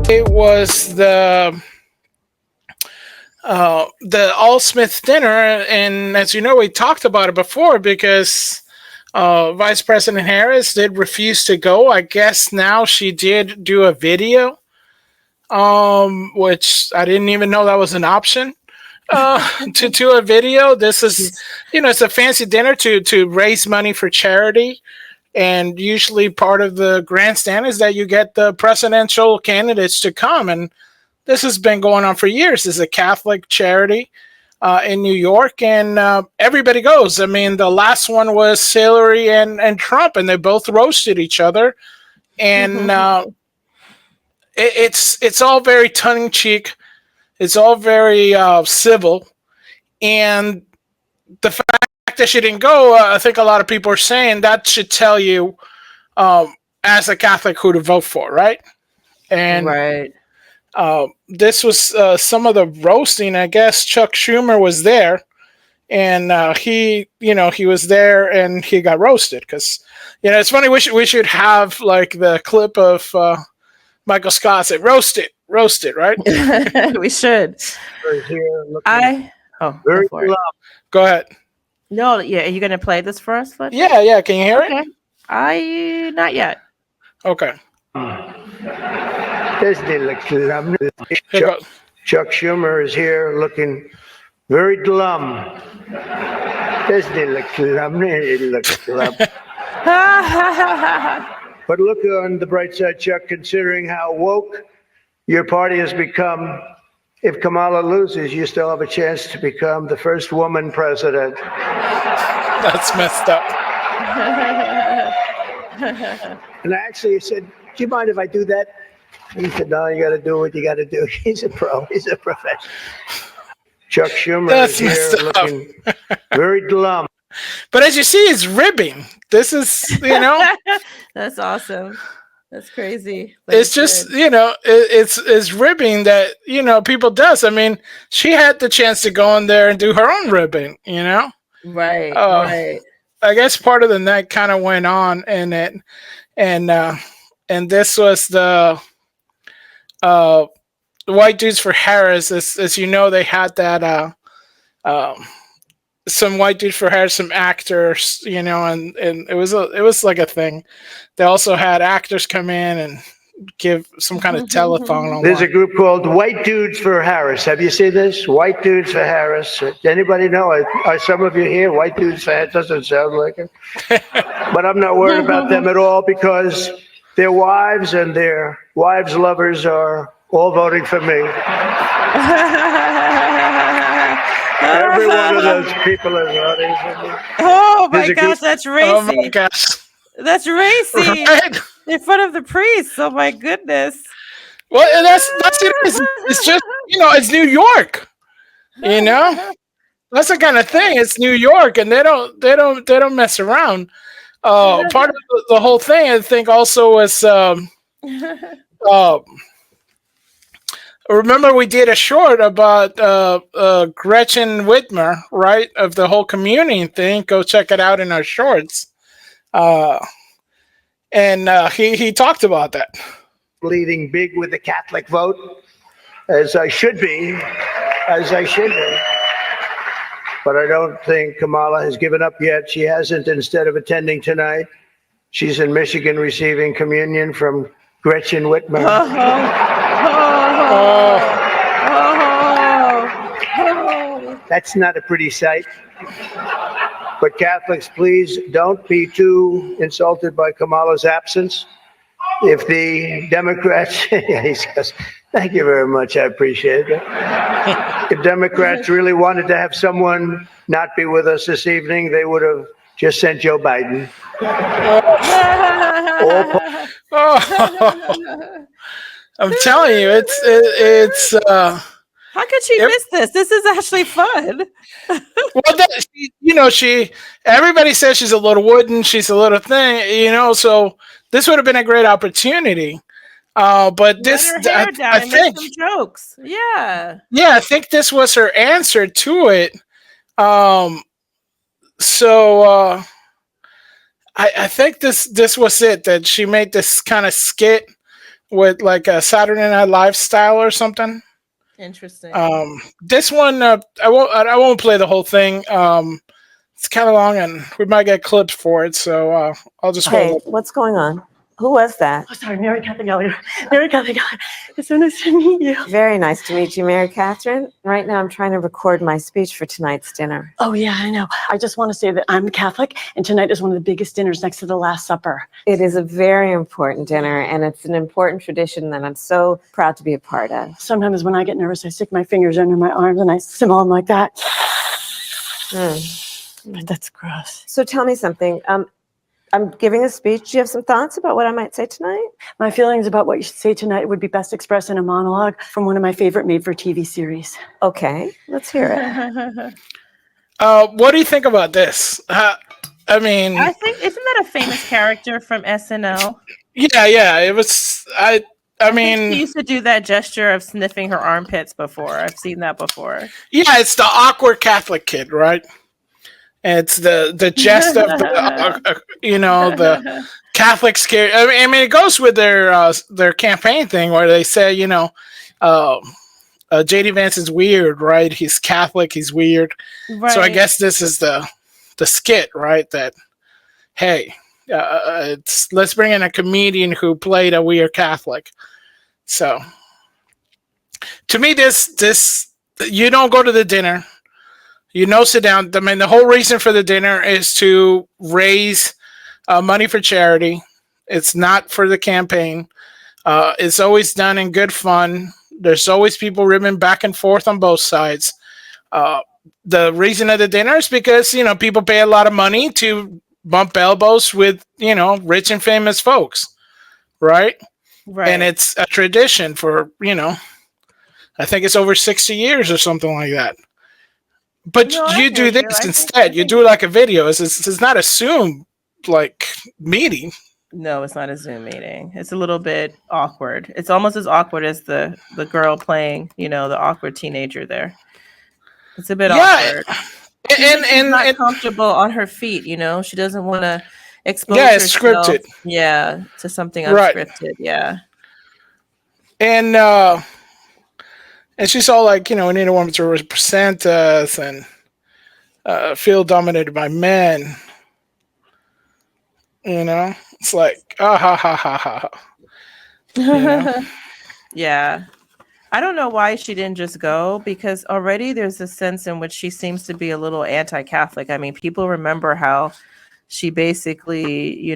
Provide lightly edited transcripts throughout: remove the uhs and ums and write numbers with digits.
It was the All Smith dinner, and as you know, we talked about it before because Vice President Harris did refuse to go. I guess now she did do a video, which I didn't even know that was an option. To do a video. This is, it's a fancy dinner to raise money for charity. And usually part of the grandstand is that you get the presidential candidates to come. And this has been going on for years. This is a Catholic charity in New York, and everybody goes. I mean, the last one was Hillary and Trump, and they both roasted each other. And it's all very tongue-in-cheek. It's all very civil. And the fact that she didn't go, I think a lot of people are saying that should tell you, as a Catholic, who to vote for, right? And right. This was some of the roasting. I guess Chuck Schumer was there, and he was there, and he got roasted because, it's funny. We should have like the clip of Michael Scott say, "Roast it," right? We should. Go ahead. No, yeah, are you gonna play this for us? Yeah. Can you hear it? Not yet. Okay. Chuck Schumer is here looking very glum. But look on the bright side, Chuck, considering how woke your party has become. If Kamala loses, you still have a chance to become the first woman president. That's messed up. And I actually said, do you mind if I do that? He said, no, you got to do what you got to do. He's a pro. He's a professional. Chuck Schumer is here looking very glum. But as you see, it's ribbing. This is, That's awesome. That's crazy. It's just, it's ribbing that, people does. I mean, she had the chance to go in there and do her own ribbing, Right, right. I guess part of the night kind of went on in it. And this was the White Dudes for Harris. As you know, they had that, some White Dudes for Harris, some actors, and it was like a thing. They also had actors come in and give some kind of telethon online. There's a group called White Dudes for Harris. Have you seen this? White Dudes for Harris. Does anybody know? Are some of you here? White Dudes for Harris doesn't sound like it. But I'm not worried about them at all because their wives and their wives' lovers are all voting for me. Every one of those people is voting for me. Oh my gosh, that's racy. Oh my gosh. That's racy. Right? In front of the priest. Oh my goodness. Well, that's it. It's just, it's New York. That's the kind of thing. It's New York, and they don't mess around. Part of the whole thing, I think, also was remember we did a short about Gretchen Whitmer, right? Of the whole communion thing. Go check it out in our shorts. And he talked about that. Leading big with the Catholic vote, as I should be. But I don't think Kamala has given up yet. She hasn't. Instead of attending tonight, she's in Michigan receiving communion from Gretchen Whitmer. That's not a pretty sight. But Catholics, please don't be too insulted by Kamala's absence. If the Democrats, he says, thank you very much, I appreciate it. If Democrats really wanted to have someone not be with us this evening, they would have just sent Joe Biden. I'm telling you, it's how could she miss this? This is actually fun. Well, everybody says she's a little wooden, she's a little thing, so this would have been a great opportunity. But this, I think, some jokes. Yeah, I think this was her answer to it. So I think this was it, that she made this kind of skit with like a Saturday Night Live style or something. Interesting. This one, I won't play the whole thing. It's kind of long, and we might get clips for it, so I'll just Hey, hold. what's going on? Who was that? Oh, sorry, Mary Katherine Gallagher. Mary Katherine Gallagher. It's so nice to meet you. Very nice to meet you, Mary Katherine. Right now, I'm trying to record my speech for tonight's dinner. Oh, yeah, I know. I just want to say that I'm Catholic, and tonight is one of the biggest dinners next to the Last Supper. It is a very important dinner, and it's an important tradition that I'm so proud to be a part of. Sometimes when I get nervous, I stick my fingers under my arms and I simmer them like that. But that's gross. So tell me something. I'm giving a speech. Do you have some thoughts about what I might say tonight? My feelings about what you should say tonight would be best expressed in a monologue from one of my favorite made-for-TV series. Okay, let's hear it. What do you think about this? I mean, I think isn't that a famous character from SNL? yeah, it was. I mean, she used to do that gesture of sniffing her armpits before. I've seen that before. Yeah, it's the awkward Catholic kid, right? And it's the jest of the the Catholic scare. I mean, it goes with their campaign thing where they say, JD Vance is weird, right? He's Catholic, he's weird. Right. So I guess this is the skit, right? That hey, let's bring in a comedian who played a weird Catholic. So to me, this you don't go to the dinner. Sit down. I mean, the whole reason for the dinner is to raise money for charity. It's not for the campaign. It's always done in good fun. There's always people ribbing back and forth on both sides. The reason of the dinner is because, people pay a lot of money to bump elbows with, rich and famous folks. Right? Right. And it's a tradition for, I think it's over 60 years or something like that. But you do this instead. You do like a video. It's not a Zoom like meeting. No, it's not a Zoom meeting. It's a little bit awkward. It's almost as awkward as the girl playing, the awkward teenager there. It's a bit awkward. And not comfortable on her feet. She doesn't want to expose herself. It's scripted. Yeah, to something unscripted. Right. Yeah. And she's all like, we need a woman to represent us and feel dominated by men. It's like, ha ha ha ha. Yeah. I don't know why she didn't just go, because already there's a sense in which she seems to be a little anti-Catholic. I mean, people remember how she basically,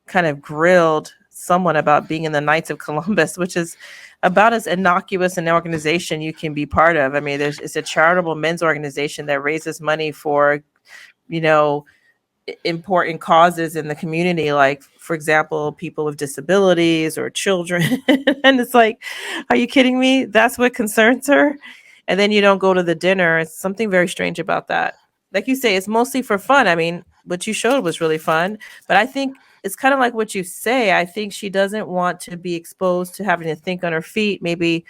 kind of grilled someone about being in the Knights of Columbus, which is about as innocuous an organization you can be part of. I mean, it's a charitable men's organization that raises money for, important causes in the community, like, for example, people with disabilities or children. And it's like, are you kidding me? That's what concerns her? And then you don't go to the dinner. It's something very strange about that. Like you say, it's mostly for fun. I mean, what you showed was really fun, but I think it's kind of like what you say. I think she doesn't want to be exposed to having to think on her feet, maybe,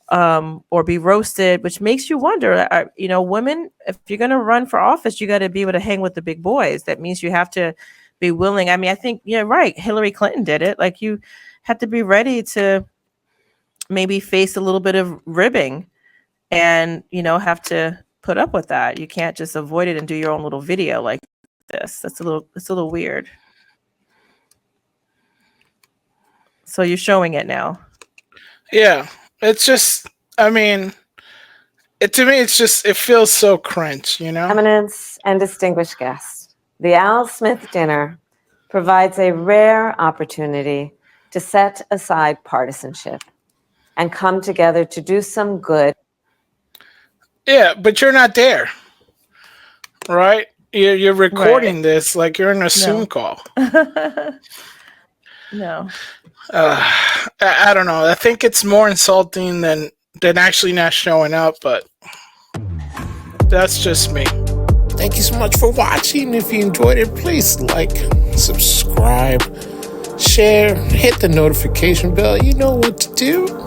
or be roasted, which makes you wonder, women, if you're going to run for office, you got to be able to hang with the big boys. That means you have to be willing. I mean, I think, right. Hillary Clinton did it. Like, you have to be ready to maybe face a little bit of ribbing and, have to put up with that. You can't just avoid it and do your own little video like this. It's a little weird. So you're showing it now. Yeah. It's just, I mean, to me, it feels so cringe, Eminence and distinguished guests, the Al Smith dinner provides a rare opportunity to set aside partisanship and come together to do some good. Yeah, but you're not there, right? You're recording this like you're in a Zoom call. No. I don't know. I think it's more insulting than actually not showing up, but that's just me. Thank you so much for watching. If you enjoyed it, please like, subscribe, share, hit the notification bell. You know what to do.